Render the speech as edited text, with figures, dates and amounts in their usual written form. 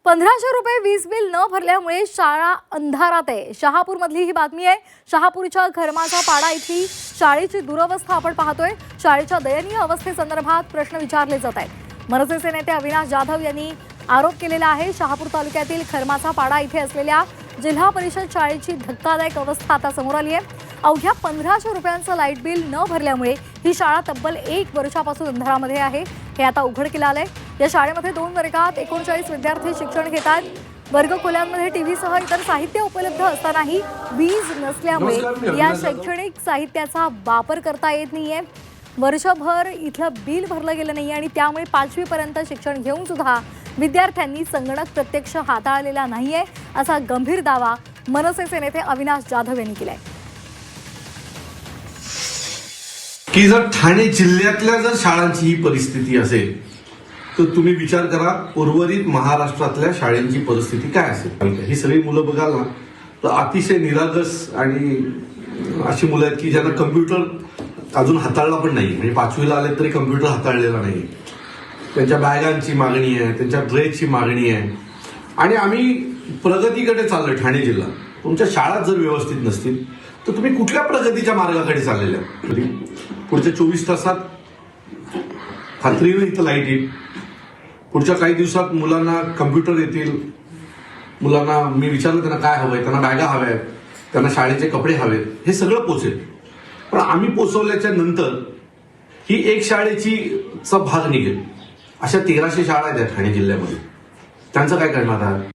1500 रुपये वीज बिल न भरल्यामुळे शाळा अंधारात आहे। शहापूरमधली ही बातमी आहे। शहापूरच्या खरमाचा पाडा इथली शाळेची दुरवस्था आपण पाहतोय। शाळेच्या दयनीय अवस्थेसंदर्भात प्रश्न विचारले जात आहेत। मनसेचे नेते अविनाश जाधव यांनी आरोप केलेला आहे। शहापूर तालुक्यातील खरमाचा पाडा इथे असलेल्या जिल्हा परिषद शाळेची धक्कादायक अवस्था आता समोर आली आहे। अवघ्या 1500 रुपयांचं लाईट बिल न भरल्यामुळे ही शाळा तब्बल 1 वर्षापासून अंधारामध्ये आहे। हे आता उघडकीला आलंय। या शाळेमध्ये 2 वर्गात 39 विद्यार्थी शिक्षण घेतात। वर्गखोल्यांमध्ये टीव्हीसह इतर साहित्य उपलब्ध असतानाही वीज नसल्यामुळे या शैक्षणिक साहित्याचा वापर करता येत नाहीये। वर्षभर इथलं बिल भरलं गेलं नाही आणि त्यामुळे 5वी पर्यंत शिक्षण घेऊन सुद्धा विद्यार्थ्यांनी संगणक प्रत्यक्ष हाताळलेला नाहीये, असा गंभीर दावा मनसेचे नेते अविनाश जाधव यांनी केलाय। की जर ठाणे जिल्ह्यातल्या जर शाळांची ही परिस्थिती असेल तर तुम्ही विचार करा उर्वरित महाराष्ट्रातल्या शाळांची परिस्थिती काय असेल। ही सगळी मुलं बघाल ना तर अतिशय निरागस आणि अशी मुलं आहेत की ज्यांना कम्प्युटर अजून हाताळला पण नाही, म्हणजे 5वीला आले तरी कम्प्युटर हाताळलेला नाही। त्यांच्या बॅगांची मागणी आहे, त्यांच्या ड्रेसची मागणी आहे आणि आम्ही प्रगतीकडे चाललोय। ठाणे जिल्हा तुमच्या शाळा जर व्यवस्थित नसतील तर तुम्ही कुठल्या प्रगतीच्या मार्गाकडे चाललेल्या। पुढच्या 24 तासात खात्रीने इथं लाईट येईल। पुढच्या काही दिवसात मुलांना कम्प्युटर येतील। मुलांना मी विचारलं त्यांना काय हवंय, त्यांना बॅगा हव्यात, त्यांना शाळेचे कपडे हवेत, हे सगळं पोचेल। पण आम्ही पोचवल्याच्या नंतर ही एक शाळेची चा भाग निघेल। अशा 1300 शाळा आहेत ठाणे जिल्ह्यामध्ये, त्यांचं काय करणार आहात?